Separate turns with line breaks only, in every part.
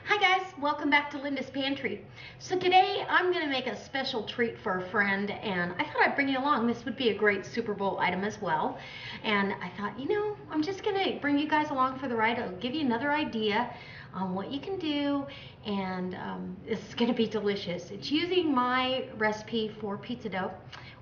Hi guys, welcome back to Linda's Pantry. So today I'm going to make a special treat for a friend, and I thought I'd bring you along. This would be a great Super Bowl item as well. And I thought, I'm just going to bring you guys along for the ride. I'll give you another idea on what you can do, and it's going to be delicious. It's using my recipe for pizza dough.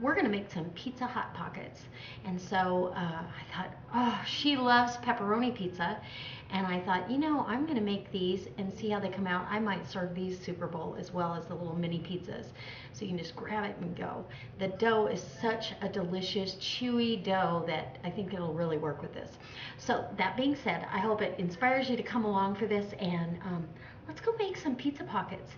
We're going to make some pizza hot pockets. And so I thought, oh, she loves pepperoni pizza. And I thought, I'm going to make these and see how they come out. I might serve these Super Bowl as well as the little mini pizzas. So you can just grab it and go. The dough is such a delicious, chewy dough that I think it'll really work with this. So that being said, I hope it inspires you to come along for this, and let's go make some pizza pockets.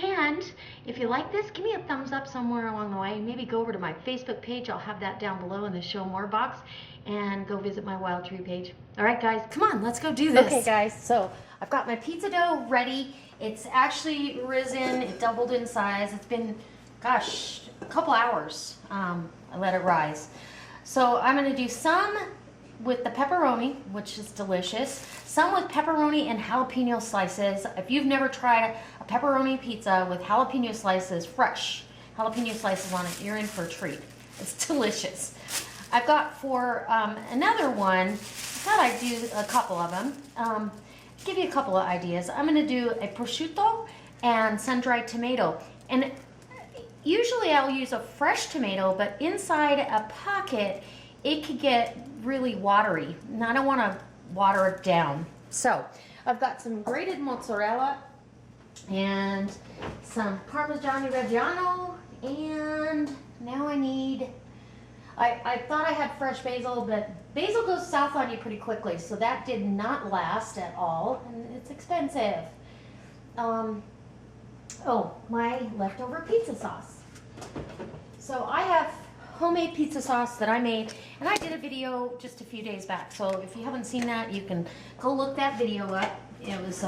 And if you like this, give me a thumbs up somewhere along the way. Maybe go over to my Facebook page. I'll have that down below in the show more box, and go visit my Wild Tree page. All right, guys, come on, let's go do this.
Okay, guys, so I've got my pizza dough ready. It's actually risen, it doubled in size. It's been, gosh, a couple hours. I let it rise. So I'm gonna do some with the pepperoni, which is delicious. Some with pepperoni and jalapeno slices. If you've never tried a pepperoni pizza with jalapeno slices, fresh jalapeno slices on it, you're in for a treat. It's delicious. I've got for another one, I thought I'd do a couple of them. Give you a couple of ideas. I'm gonna do a prosciutto and sun-dried tomato. And usually I'll use a fresh tomato, but inside a pocket, it could get really watery, and I don't want to water it down. So I've got some grated mozzarella and some Parmigiano Reggiano, and now I need, I thought I had fresh basil, but basil goes south on you pretty quickly, so that did not last at all, and it's expensive. Oh, my leftover pizza sauce. So I have homemade pizza sauce that I made, and I did a video just a few days back, so if you haven't seen that, you can go look that video up. It was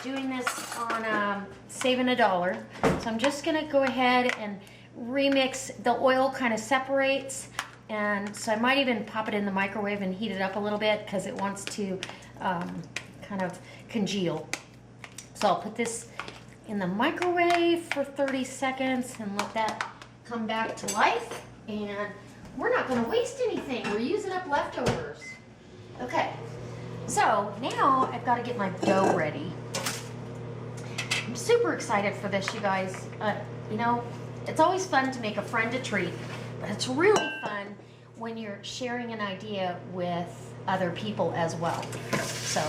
doing this on saving $1. So I'm just gonna go ahead and remix. The oil kind of separates, and so I might even pop it in the microwave and heat it up a little bit because it wants to kind of congeal. So I'll put this in the microwave for 30 seconds and let that come back to life. And we're not going to waste anything. We're using up leftovers. Okay, so now I've got to get my dough ready. I'm super excited for this, you guys. It's always fun to make a friend a treat, but it's really fun when you're sharing an idea with other people as well. So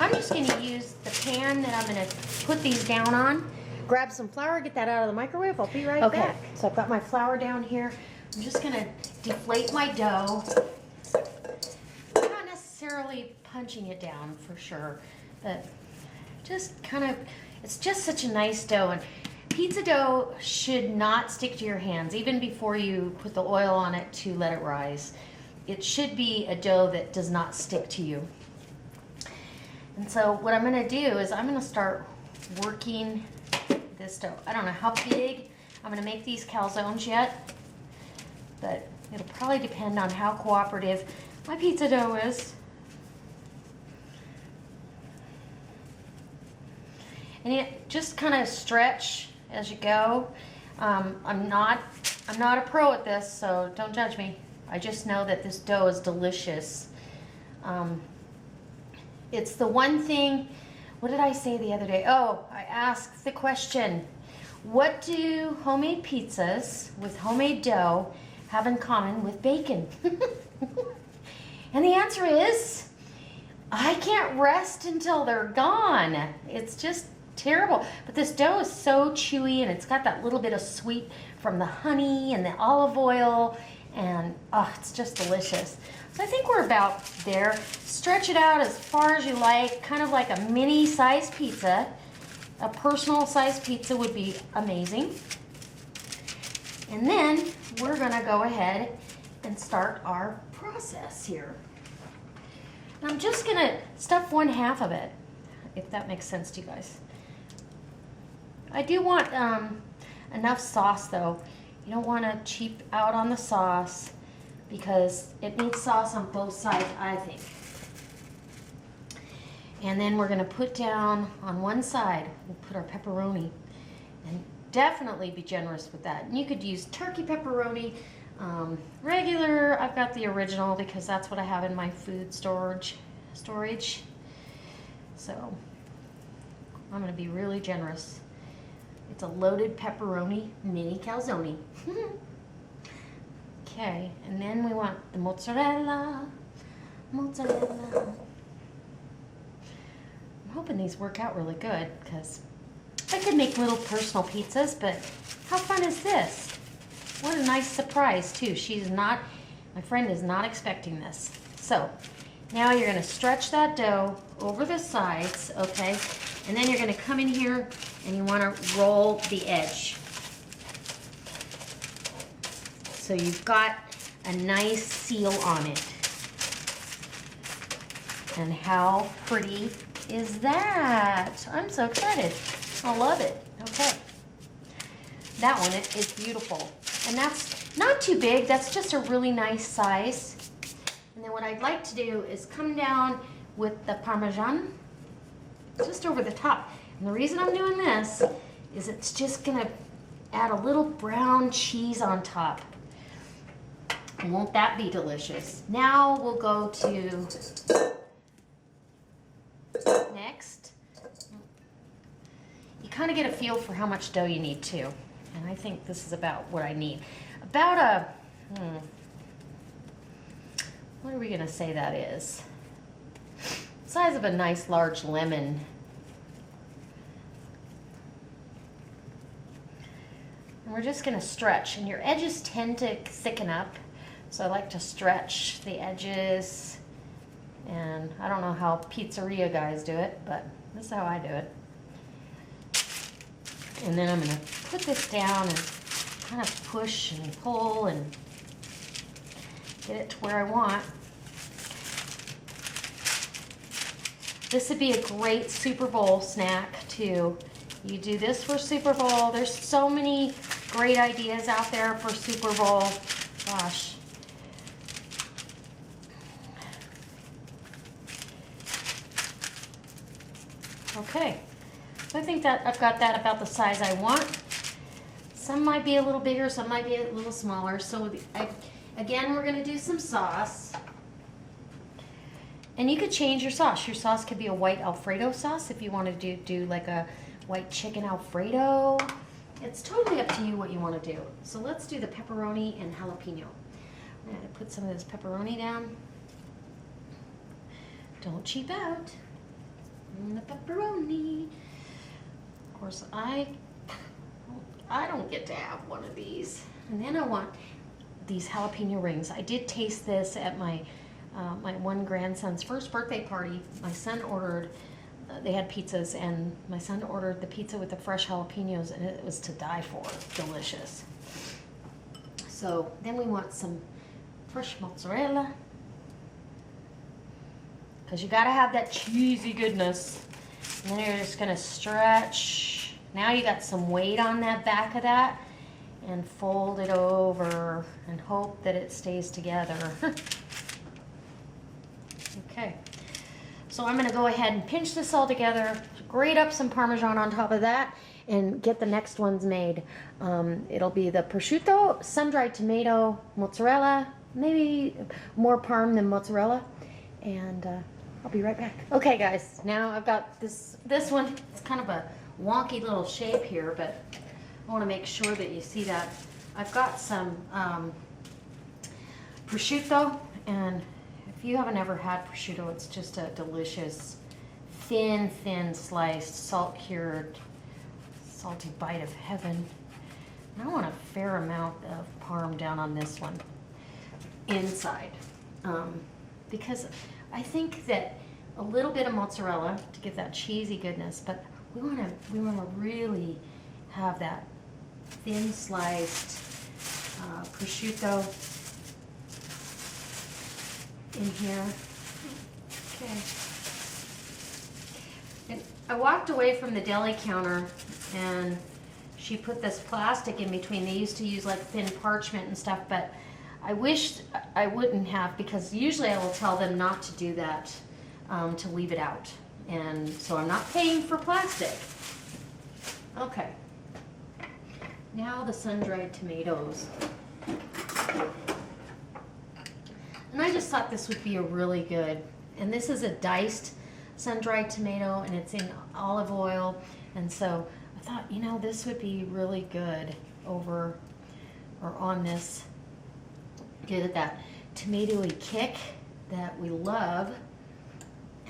I'm just going to use the pan that I'm going to put these down on. Grab some flour, get that out of the microwave. I'll be right back. So I've got my flour down here. I'm just going to deflate my dough. Not necessarily punching it down for sure, but just kind of, it's just such a nice dough. And pizza dough should not stick to your hands, even before you put the oil on it to let it rise. It should be a dough that does not stick to you. And so what I'm going to do is I'm going to start working this dough. I don't know how big I'm going to make these calzones yet, but it'll probably depend on how cooperative my pizza dough is. And it just kind of stretch as you go. I'm not a pro at this, so don't judge me. I just know that this dough is delicious. It's the one thing, what did I say the other day? Oh, I asked the question, what do homemade pizzas with homemade dough have in common with bacon? And the answer is, I can't rest until they're gone. It's just terrible. But this dough is so chewy, and it's got that little bit of sweet from the honey and the olive oil, and oh, it's just delicious. So I think we're about there. Stretch it out as far as you like, kind of like a mini size pizza. A personal size pizza would be amazing. And then we're gonna go ahead and start our process here. And I'm just gonna stuff 1/2 of it, if that makes sense to you guys. I do want enough sauce though. You don't want to cheap out on the sauce, because it needs sauce on both sides, I think. And then we're gonna put down on one side, we'll put our pepperoni. And definitely be generous with that. And you could use turkey pepperoni, regular. I've got the original because that's what I have in my food storage. So I'm gonna be really generous. It's a loaded pepperoni mini calzone. Okay, and then we want the mozzarella. I'm hoping these work out really good because I could make little personal pizzas, but how fun is this? What a nice surprise too. My friend is not expecting this. So now you're gonna stretch that dough over the sides, okay? And then you're gonna come in here and you wanna roll the edge. So you've got a nice seal on it. And how pretty is that? I'm so excited. I love it. Okay. That one is beautiful. And that's not too big. That's just a really nice size. And then what I'd like to do is come down with the Parmesan just over the top. And the reason I'm doing this is it's just gonna add a little brown cheese on top. Won't that be delicious? Now we'll go to next. You kind of get a feel for how much dough you need too. And I think this is about what I need. About a, what are we gonna say that is? Size of a nice large lemon. And we're just gonna stretch, and your edges tend to thicken up. So I like to stretch the edges, and I don't know how pizzeria guys do it, but this is how I do it. And then I'm gonna put this down and kind of push and pull and get it to where I want. This would be a great Super Bowl snack too. You do this for Super Bowl. There's so many great ideas out there for Super Bowl. Gosh. Okay, so I think that I've got that about the size I want. Some might be a little bigger, some might be a little smaller. So again, we're gonna do some sauce. And you could change your sauce. Your sauce could be a white Alfredo sauce if you want to do like a white chicken Alfredo. It's totally up to you what you want to do. So let's do the pepperoni and jalapeno. I'm gonna put some of this pepperoni down. Don't cheap out. The pepperoni. Of course, I don't get to have one of these. And then I want these jalapeno rings. I did taste this at my my one grandson's first birthday party. My son ordered, they had pizzas, and my son ordered the pizza with the fresh jalapenos, and it was to die for. Delicious. So then we want some fresh mozzarella, because you gotta have that cheesy goodness. And then you're just gonna stretch. Now you got some weight on that back of that, and fold it over and hope that it stays together. Okay, so I'm gonna go ahead and pinch this all together, grate up some Parmesan on top of that, and get the next ones made. It'll be the prosciutto, sun-dried tomato, mozzarella, maybe more parm than mozzarella, and I'll be right back. Okay guys, now I've got this one. It's kind of a wonky little shape here, but I want to make sure that you see that. I've got some prosciutto, and if you haven't ever had prosciutto, it's just a delicious, thin sliced, salt-cured, salty bite of heaven. And I want a fair amount of parm down on this one, inside, because I think that a little bit of mozzarella to give that cheesy goodness, but we want to really have that thin sliced prosciutto in here. Okay. And I walked away from the deli counter, and she put this plastic in between. They used to use like thin parchment and stuff, but I wished I wouldn't have, because usually I will tell them not to do that, to leave it out. And so I'm not paying for plastic. Okay. Now the sun-dried tomatoes. And I just thought this would be a really good, and this is a diced sun-dried tomato, and it's in olive oil. And so I thought, you know, this would be really good over or on this. Get that tomatoey kick that we love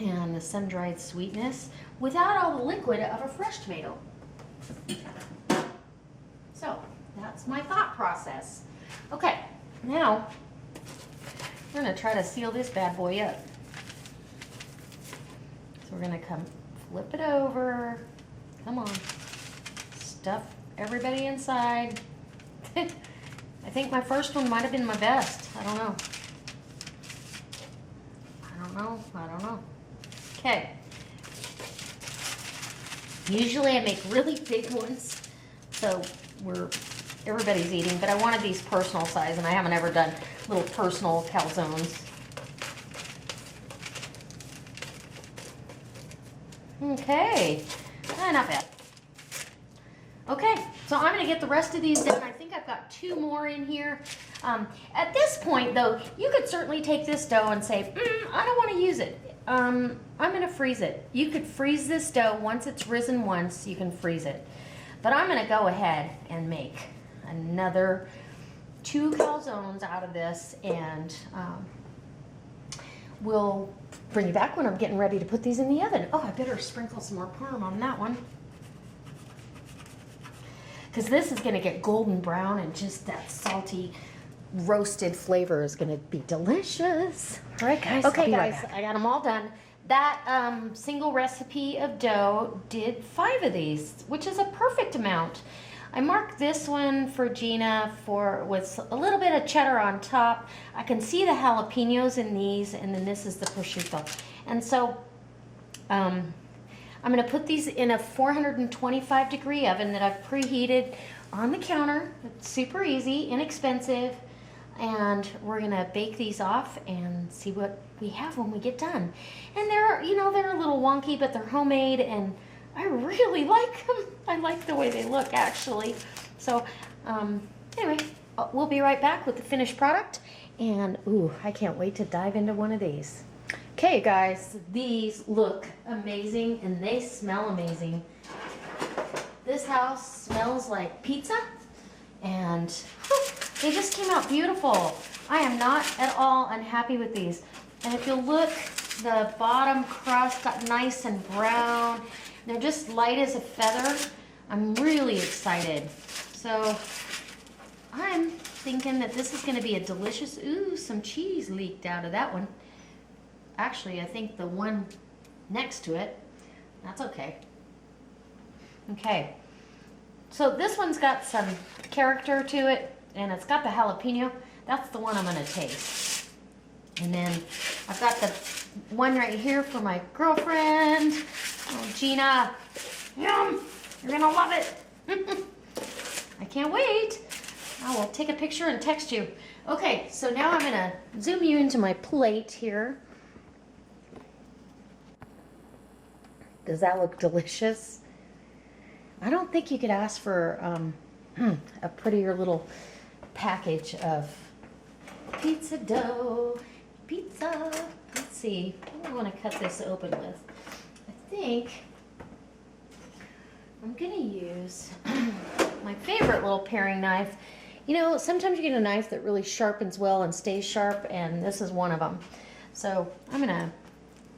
and the sun-dried sweetness without all the liquid of a fresh tomato. So that's my thought process. Okay, now we're gonna try to seal this bad boy up. So we're gonna come flip it over. Come on, stuff everybody inside. I think my first one might have been my best. I don't know. I don't know. Okay. Usually I make really big ones, so everybody's eating, but I wanted these personal size, and I haven't ever done little personal calzones. Okay, not bad. Okay, so I'm gonna get the rest of these done. I think I've got 2 more in here. At this point though, you could certainly take this dough and say, I don't wanna use it. I'm gonna freeze it. You could freeze this dough once it's risen once, you can freeze it. But I'm gonna go ahead and make another 2 calzones out of this, and we'll bring you back when I'm getting ready to put these in the oven. Oh, I better sprinkle some more parm on that one, because this is gonna get golden brown, and just that salty roasted flavor is gonna be delicious. All right, guys. Okay, guys, I got them all done. That single recipe of dough did 5 of these, which is a perfect amount. I marked this one for Gina with a little bit of cheddar on top. I can see the jalapenos in these, and then this is the prosciutto. And so I'm gonna put these in a 425-degree oven that I've preheated on the counter. It's super easy, inexpensive. And we're gonna bake these off and see what we have when we get done. And they're a little wonky, but they're homemade, and I really like them. I like the way they look, actually. So anyway, we'll be right back with the finished product. And ooh, I can't wait to dive into one of these. Okay, guys, these look amazing, and they smell amazing. This house smells like pizza, and they just came out beautiful. I am not at all unhappy with these. And if you look, the bottom crust got nice and brown. They're just light as a feather. I'm really excited. So I'm thinking that this is gonna be a delicious, ooh, some cheese leaked out of that one. Actually, I think the one next to it, that's okay. Okay, so this one's got some character to it, and it's got the jalapeno. That's the one I'm gonna taste. And then I've got the one right here for my girlfriend. Oh, Gina, yum, you're gonna love it. I can't wait. I will take a picture and text you. Okay, so now I'm gonna zoom you into my plate here. Does that look delicious? I don't think you could ask for a prettier little package of pizza dough. Pizza. Let's see. What do I want to cut this open with? I think I'm going to use my favorite little paring knife. You know, sometimes you get a knife that really sharpens well and stays sharp, and this is one of them. So I'm going to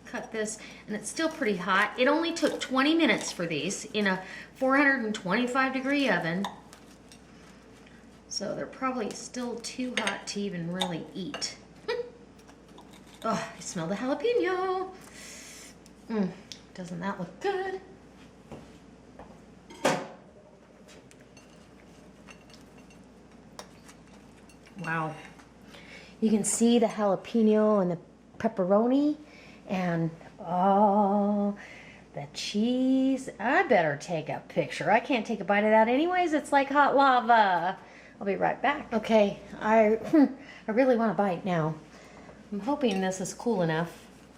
cut this, and it's still pretty hot. It only took 20 minutes for these in a 425-degree oven. So they're probably still too hot to even really eat. Oh, I smell the jalapeno. Doesn't that look good? Wow. You can see the jalapeno and the pepperoni, and oh, the cheese. I better take a picture. I can't take a bite of that anyways. It's like hot lava. I'll be right back. Okay, I really want a bite now. I'm hoping this is cool enough.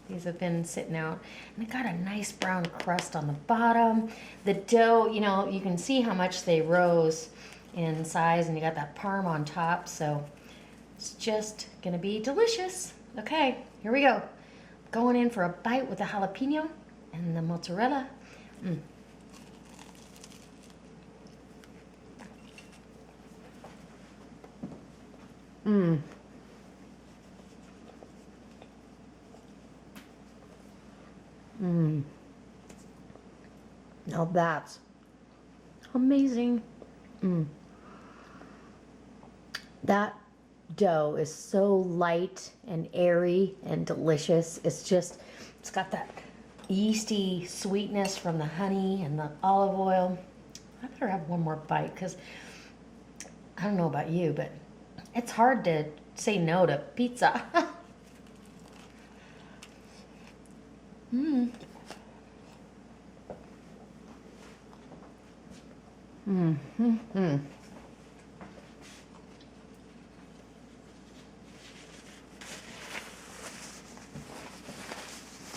These have been sitting out, and they got a nice brown crust on the bottom. The dough, you know, you can see how much they rose in size, and you got that parm on top, so it's just gonna be delicious. Okay, here we go. Going in for a bite with the jalapeno and the mozzarella. Now that's amazing. That dough is so light and airy and delicious. It's got that yeasty sweetness from the honey and the olive oil. I better have one more bite because I don't know about you, but it's hard to say no to pizza.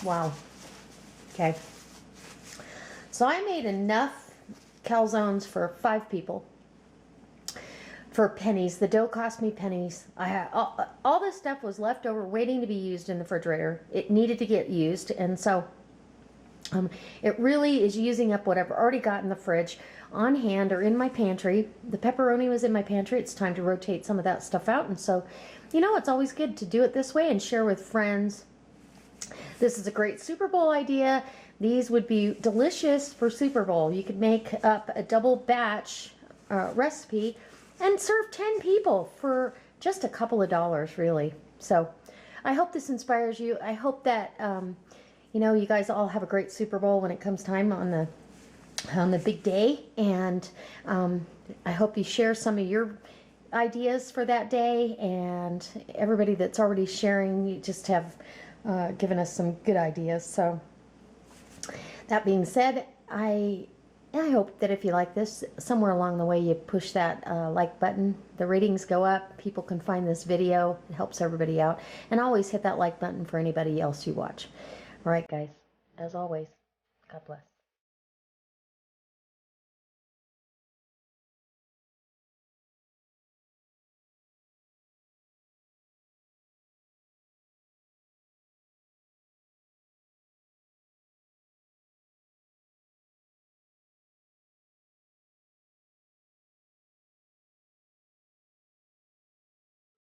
Wow. Okay. So I made enough calzones for 5 people for pennies. The dough cost me pennies. I had all this stuff was left over waiting to be used in the refrigerator. It needed to get used, and so it really is using up what I've already got in the fridge on hand or in my pantry. The pepperoni was in my pantry. It's time to rotate some of that stuff out, and so, you know, it's always good to do it this way and share with friends. This is a great Super Bowl idea. These would be delicious for Super Bowl. You could make up a double batch recipe and serve 10 people for just a couple of dollars, really. So I hope this inspires you. I hope that, you know, you guys all have a great Super Bowl when it comes time on the big day. And I hope you share some of your ideas for that day. And everybody that's already sharing, you just have given us some good ideas. So that being said, I hope that if you like this, somewhere along the way you push that like button. The ratings go up, people can find this video, it helps everybody out. And always hit that like button for anybody else you watch. All right, guys, as always, God bless.